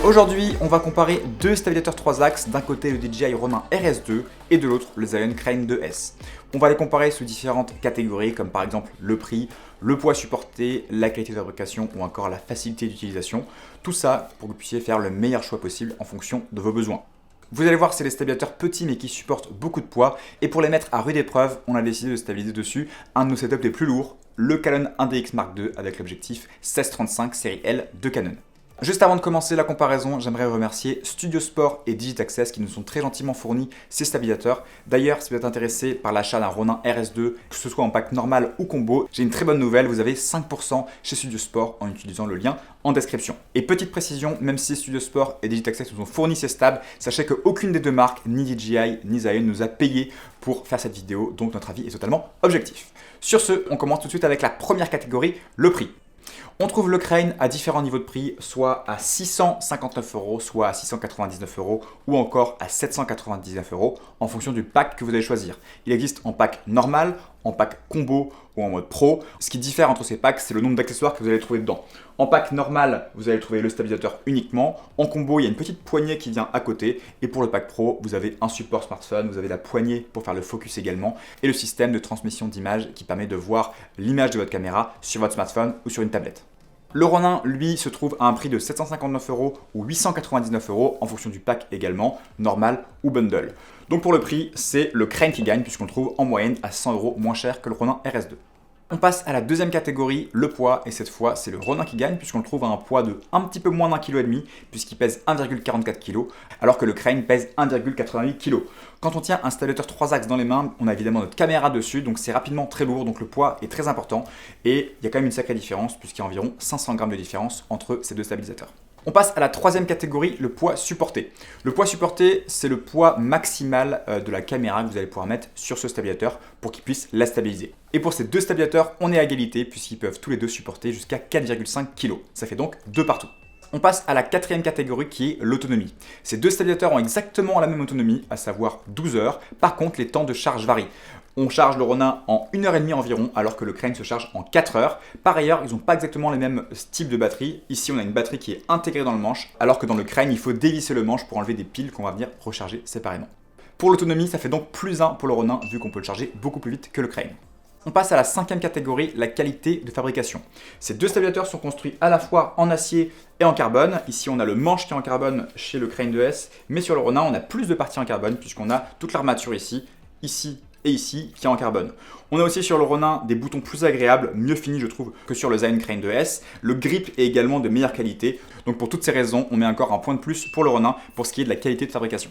Aujourd'hui, on va comparer deux stabilisateurs 3 axes, d'un côté le DJI Ronin RS2 et de l'autre le Zion Crane 2S. On va les comparer sous différentes catégories comme par exemple le prix, le poids supporté, la qualité de fabrication ou encore la facilité d'utilisation. Tout ça pour que vous puissiez faire le meilleur choix possible en fonction de vos besoins. Vous allez voir, c'est des stabilisateurs petits mais qui supportent beaucoup de poids et pour les mettre à rude épreuve, on a décidé de stabiliser dessus un de nos setups les plus lourds, le Canon 1DX Mark II avec l'objectif 16-35 série L de Canon. Juste avant de commencer la comparaison, j'aimerais remercier Studio Sport et Digitaccess qui nous ont très gentiment fourni ces stabilisateurs. D'ailleurs, si vous êtes intéressé par l'achat d'un Ronin RS2, que ce soit en pack normal ou combo, j'ai une très bonne nouvelle, vous avez 5% chez Studio Sport en utilisant le lien en description. Et petite précision, même si Studio Sport et Digitaccess nous ont fourni ces stabs, sachez qu'aucune des deux marques, ni DJI ni Zion, nous a payé pour faire cette vidéo, donc notre avis est totalement objectif. Sur ce, on commence tout de suite avec la première catégorie, le prix. On trouve le Crane à différents niveaux de prix, soit à 659 €, soit à 699 € ou encore à 799 € en fonction du pack que vous allez choisir. Il existe en pack normal, en pack combo ou en mode pro. Ce qui diffère entre ces packs, c'est le nombre d'accessoires que vous allez trouver dedans. En pack normal, vous allez trouver le stabilisateur uniquement. En combo, il y a une petite poignée qui vient à côté. Et pour le pack pro, vous avez un support smartphone, vous avez la poignée pour faire le focus également et le système de transmission d'image qui permet de voir l'image de votre caméra sur votre smartphone ou sur une tablette. Le Ronin, lui, se trouve à un prix de 759 € ou 899 € en fonction du pack également, normal ou bundle. Donc pour le prix, c'est le Crane qui gagne puisqu'on le trouve en moyenne à 100 € moins cher que le Ronin RS2. On passe à la deuxième catégorie, le poids, et cette fois c'est le Ronin qui gagne puisqu'on le trouve à un poids de un petit peu moins d'1,5 kg puisqu'il pèse 1,44 kg alors que le Crane pèse 1,88 kg. Quand on tient un stabilisateur 3 axes dans les mains, on a évidemment notre caméra dessus, donc c'est rapidement très lourd, donc le poids est très important et il y a quand même une sacrée différence puisqu'il y a environ 500 g de différence entre ces deux stabilisateurs. On passe à la troisième catégorie, le poids supporté. Le poids supporté, c'est le poids maximal de la caméra que vous allez pouvoir mettre sur ce stabilisateur pour qu'il puisse la stabiliser. Et pour ces deux stabilisateurs, on est à égalité puisqu'ils peuvent tous les deux supporter jusqu'à 4,5 kg. Ça fait donc 2 partout. On passe à la quatrième catégorie qui est l'autonomie. Ces deux stabilisateurs ont exactement la même autonomie, à savoir 12 heures. Par contre, les temps de charge varient. On charge le Ronin en 1h30 environ, alors que le Crane se charge en 4 heures. Par ailleurs, ils n'ont pas exactement les mêmes types de batterie. Ici, on a une batterie qui est intégrée dans le manche, alors que dans le Crane, il faut dévisser le manche pour enlever des piles qu'on va venir recharger séparément. Pour l'autonomie, ça fait donc plus 1 pour le Ronin, vu qu'on peut le charger beaucoup plus vite que le Crane. On passe à la cinquième catégorie, la qualité de fabrication. Ces deux stabilisateurs sont construits à la fois en acier et en carbone. Ici, on a le manche qui est en carbone chez le Crane 2S, mais sur le Ronin, on a plus de parties en carbone puisqu'on a toute l'armature ici et ici qui est en carbone. On a aussi sur le Ronin des boutons plus agréables, mieux finis je trouve que sur le Zion Crane 2S. Le grip est également de meilleure qualité. Donc pour toutes ces raisons, on met encore un point de plus pour le Ronin pour ce qui est de la qualité de fabrication.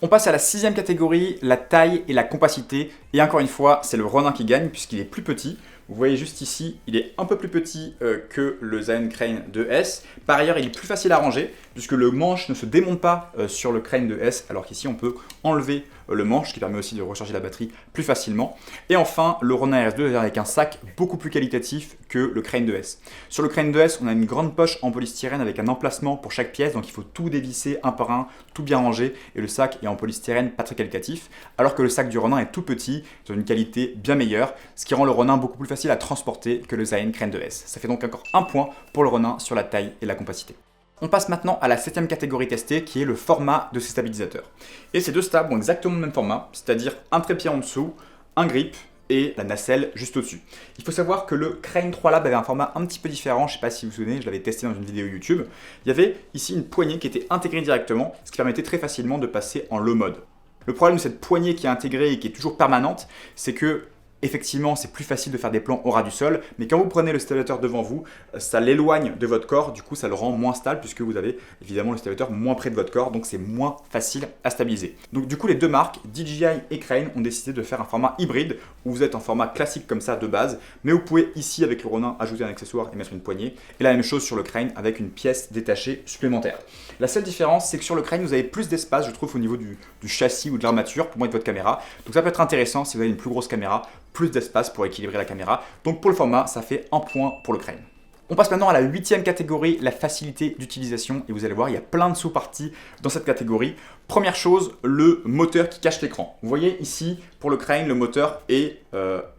On passe à la sixième catégorie, la taille et la compacité. Et encore une fois, c'est le Ronin qui gagne puisqu'il est plus petit. Vous voyez juste ici, il est un peu plus petit que le Zion Crane 2S. Par ailleurs, il est plus facile à ranger puisque le manche ne se démonte pas sur le Crane 2S, alors qu'ici on peut enlever le manche, ce qui permet aussi de recharger la batterie plus facilement. Et enfin, le Ronin RS2 vient avec un sac beaucoup plus qualitatif que le Crane 2S. Sur le Crane 2S, on a une grande poche en polystyrène avec un emplacement pour chaque pièce, donc il faut tout dévisser un par un, tout bien ranger, et le sac est en polystyrène pas très qualitatif, alors que le sac du Ronin est tout petit, d'une qualité bien meilleure, ce qui rend le Ronin beaucoup plus facile à transporter que le Zion Crane 2S. Ça fait donc encore un point pour le Ronin sur la taille et la compacité. On passe maintenant à la septième catégorie testée qui est le format de ces stabilisateurs. Et ces deux stabs ont exactement le même format, c'est-à-dire un trépied en dessous, un grip et la nacelle juste au-dessus. Il faut savoir que le Crane 3 Lab avait un format un petit peu différent, je ne sais pas si vous vous souvenez, je l'avais testé dans une vidéo YouTube. Il y avait ici une poignée qui était intégrée directement, ce qui permettait très facilement de passer en low mode. Le problème de cette poignée qui est intégrée et qui est toujours permanente, c'est que effectivement, c'est plus facile de faire des plans au ras du sol, mais quand vous prenez le stabilisateur devant vous, ça l'éloigne de votre corps, du coup ça le rend moins stable puisque vous avez évidemment le stabilisateur moins près de votre corps, donc c'est moins facile à stabiliser. Donc du coup les deux marques, DJI et Crane, ont décidé de faire un format hybride où vous êtes en format classique comme ça de base, mais vous pouvez ici avec le Ronin ajouter un accessoire et mettre une poignée, et la même chose sur le Crane avec une pièce détachée supplémentaire. La seule différence, c'est que sur le Crane, vous avez plus d'espace, je trouve, au niveau du châssis ou de l'armature pour mettre votre caméra, donc ça peut être intéressant si vous avez une plus grosse caméra, plus d'espace pour équilibrer la caméra. Donc pour le format, ça fait un point pour le Crane. On passe maintenant à la huitième catégorie, la facilité d'utilisation. Et vous allez voir, il y a plein de sous-parties dans cette catégorie. Première chose, le moteur qui cache l'écran. Vous voyez ici, pour le Crane, le moteur est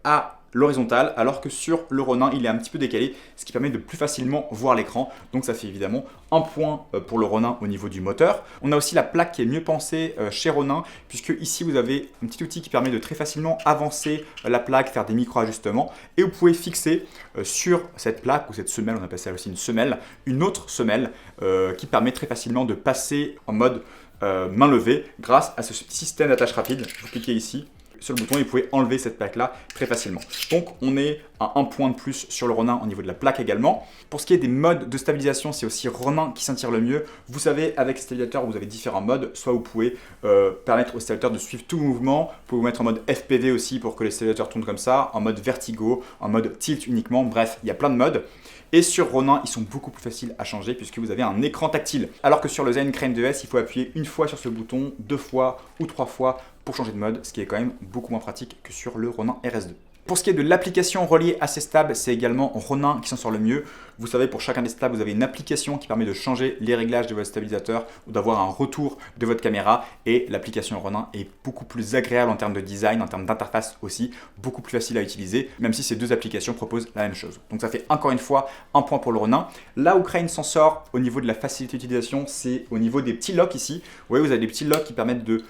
à l'horizontale, alors que sur le Ronin, il est un petit peu décalé, ce qui permet de plus facilement voir l'écran. Donc ça fait évidemment un point pour le Ronin au niveau du moteur. On a aussi la plaque qui est mieux pensée chez Ronin, puisque ici vous avez un petit outil qui permet de très facilement avancer la plaque, faire des micro-ajustements, et vous pouvez fixer sur cette plaque, ou cette semelle, on appelle ça aussi une semelle, une autre semelle qui permet très facilement de passer en mode main levée grâce à ce petit système d'attache rapide. Vous cliquez ici sur le bouton et vous pouvez enlever cette plaque là très facilement. Donc on est à un point de plus sur le Ronin au niveau de la plaque également. Pour ce qui est des modes de stabilisation, c'est aussi Ronin qui s'en tire le mieux. Vous savez, avec le stabilisateur, vous avez différents modes. Soit vous pouvez permettre au stabilisateur de suivre tout mouvement. Vous pouvez vous mettre en mode FPV aussi pour que les stabilisateurs tournent comme ça, en mode vertigo, en mode tilt uniquement. Bref, il y a plein de modes. Et sur Ronin, ils sont beaucoup plus faciles à changer puisque vous avez un écran tactile. Alors que sur le Zen Crane 2S, il faut appuyer une fois sur ce bouton, 2 fois ou 3 fois pour changer de mode, ce qui est quand même beaucoup moins pratique que sur le Ronin RS2. Pour ce qui est de l'application reliée à ces stabs, c'est également Ronin qui s'en sort le mieux. Vous savez, pour chacun des stabs, vous avez une application qui permet de changer les réglages de votre stabilisateur ou d'avoir un retour de votre caméra. Et l'application Ronin est beaucoup plus agréable en termes de design, en termes d'interface aussi, beaucoup plus facile à utiliser, même si ces deux applications proposent la même chose. Donc ça fait encore une fois un point pour le Ronin. Là où Crane s'en sort au niveau de la facilité d'utilisation, c'est au niveau des petits locks ici. Vous voyez, vous avez des petits locks qui permettent de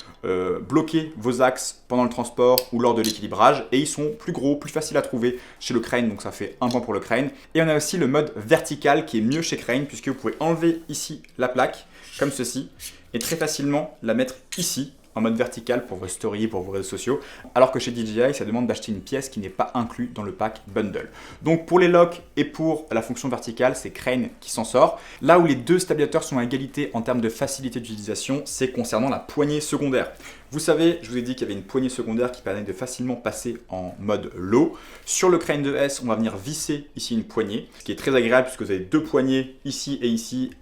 bloquer vos axes pendant le transport ou lors de l'équilibrage. Et ils sont plus gros, plus facile à trouver chez le Crane, donc ça fait un point pour le Crane. Et on a aussi le mode vertical qui est mieux chez Crane puisque vous pouvez enlever ici la plaque comme ceci et très facilement la mettre ici en mode vertical pour vos stories, pour vos réseaux sociaux, alors que chez DJI, ça demande d'acheter une pièce qui n'est pas inclue dans le pack bundle. Donc pour les locks et pour la fonction verticale, c'est Crane qui s'en sort. Là où les deux stabilisateurs sont à égalité en termes de facilité d'utilisation, c'est concernant la poignée secondaire. Vous savez, je vous ai dit qu'il y avait une poignée secondaire qui permet de facilement passer en mode low. Sur le Crane 2S, on va venir visser ici une poignée, ce qui est très agréable puisque vous avez deux poignées ici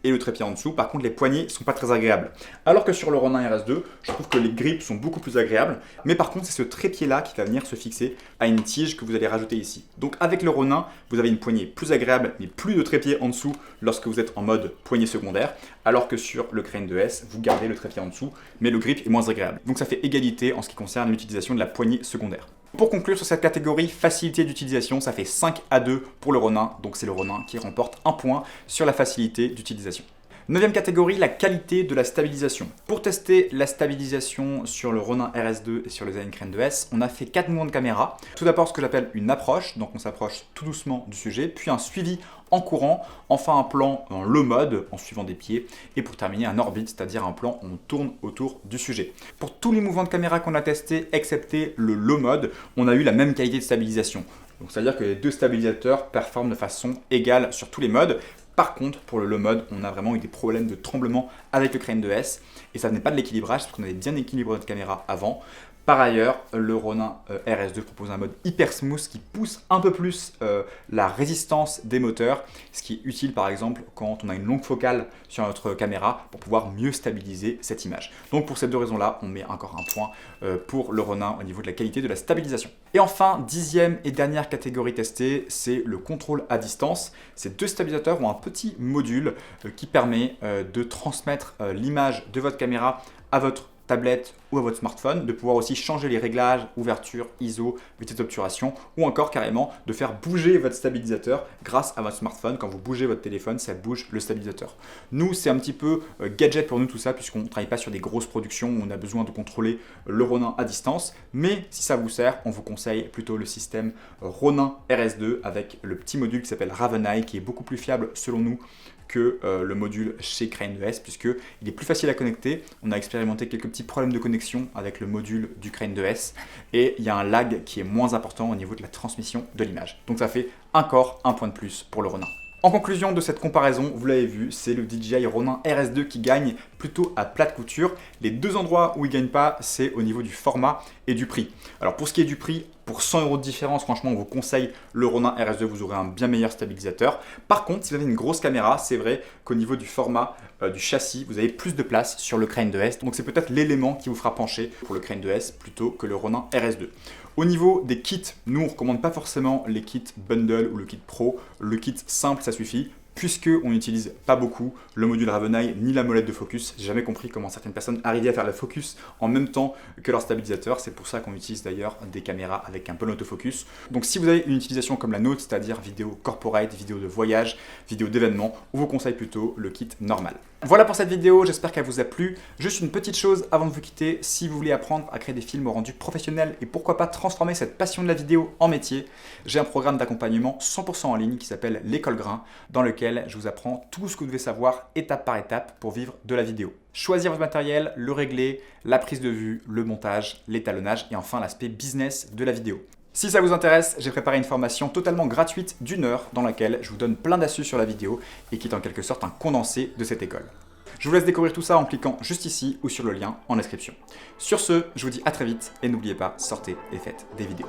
et le trépied en dessous. Par contre, les poignées ne sont pas très agréables. Alors que sur le Ronin RS2, je trouve que les grips sont beaucoup plus agréables. Mais par contre, c'est ce trépied-là qui va venir se fixer à une tige que vous allez rajouter ici. Donc avec le Ronin, vous avez une poignée plus agréable, mais plus de trépied en dessous lorsque vous êtes en mode poignée secondaire. Alors que sur le Crane 2S, vous gardez le trépied en dessous, mais le grip est moins agréable. Donc ça fait égalité en ce qui concerne l'utilisation de la poignée secondaire. Pour conclure sur cette catégorie facilité d'utilisation, ça fait 5-2 pour le Ronin, donc c'est le Ronin qui remporte un point sur la facilité d'utilisation. 9e catégorie, la qualité de la stabilisation. Pour tester la stabilisation sur le Ronin RS2 et sur le Zen Crane 2S, on a fait 4 mouvements de caméra. Tout d'abord ce que j'appelle une approche, donc on s'approche tout doucement du sujet, puis un suivi en courant, enfin un plan en low mode en suivant des pieds, et pour terminer un orbite, c'est-à-dire un plan où on tourne autour du sujet. Pour tous les mouvements de caméra qu'on a testés, excepté le low mode, on a eu la même qualité de stabilisation. Donc c'est-à-dire que les deux stabilisateurs performent de façon égale sur tous les modes. Par contre, pour le low mode, on a vraiment eu des problèmes de tremblement avec le Crane 2S et ça venait pas de l'équilibrage parce qu'on avait bien équilibré notre caméra avant. Par ailleurs, le Ronin RS2 propose un mode hyper smooth qui pousse un peu plus la résistance des moteurs, ce qui est utile par exemple quand on a une longue focale sur notre caméra pour pouvoir mieux stabiliser cette image. Donc pour ces deux raisons-là, on met encore un point pour le Ronin au niveau de la qualité de la stabilisation. Et enfin, 10e et dernière catégorie testée, c'est le contrôle à distance. Ces deux stabilisateurs ont un petit module qui permet de transmettre l'image de votre caméra à votre tablette ou à votre smartphone, de pouvoir aussi changer les réglages, ouverture, ISO, vitesse d'obturation ou encore carrément de faire bouger votre stabilisateur grâce à votre smartphone. Quand vous bougez votre téléphone, ça bouge le stabilisateur. Nous, c'est un petit peu gadget pour nous tout ça puisqu'on ne travaille pas sur des grosses productions où on a besoin de contrôler le Ronin à distance. Mais si ça vous sert, on vous conseille plutôt le système Ronin RS2 avec le petit module qui s'appelle Raveneye qui est beaucoup plus fiable selon nous que le module chez Crane 2S puisqu'il est plus facile à connecter. On a expérimenté quelques petits problèmes de connexion avec le module du Crane 2S et il y a un lag qui est moins important au niveau de la transmission de l'image. Donc ça fait encore un point de plus pour le Ronin. En conclusion de cette comparaison, vous l'avez vu, c'est le DJI Ronin RS2 qui gagne plutôt à plate couture. Les deux endroits où il ne gagne pas, c'est au niveau du format et du prix. Alors pour ce qui est du prix, pour 100 € de différence, franchement, on vous conseille le Ronin RS2, vous aurez un bien meilleur stabilisateur. Par contre, si vous avez une grosse caméra, c'est vrai qu'au niveau du format du châssis, vous avez plus de place sur le Crane 2S. Donc c'est peut-être l'élément qui vous fera pencher pour le Crane 2S plutôt que le Ronin RS2. Au niveau des kits, nous on ne recommande pas forcément les kits bundle ou le kit pro. Le kit simple, ça suffit. puisqu'on n'utilise pas beaucoup le module Raveneye ni la molette de focus. J'ai jamais compris comment certaines personnes arrivaient à faire le focus en même temps que leur stabilisateur. C'est pour ça qu'on utilise d'ailleurs des caméras avec un peu d'autofocus. Donc si vous avez une utilisation comme la nôtre, c'est-à-dire vidéo corporate, vidéo de voyage, vidéo d'événement, on vous conseille plutôt le kit normal. Voilà pour cette vidéo, j'espère qu'elle vous a plu. Juste une petite chose avant de vous quitter, si vous voulez apprendre à créer des films au rendu professionnel et pourquoi pas transformer cette passion de la vidéo en métier, j'ai un programme d'accompagnement 100% en ligne qui s'appelle l'École Grain, dans lequel je vous apprends tout ce que vous devez savoir étape par étape pour vivre de la vidéo. Choisir votre matériel, le régler, la prise de vue, le montage, l'étalonnage et enfin l'aspect business de la vidéo. Si ça vous intéresse, j'ai préparé une formation totalement gratuite d'1 heure dans laquelle je vous donne plein d'astuces sur la vidéo et qui est en quelque sorte un condensé de cette école. Je vous laisse découvrir tout ça en cliquant juste ici ou sur le lien en description. Sur ce, je vous dis à très vite et n'oubliez pas, sortez et faites des vidéos.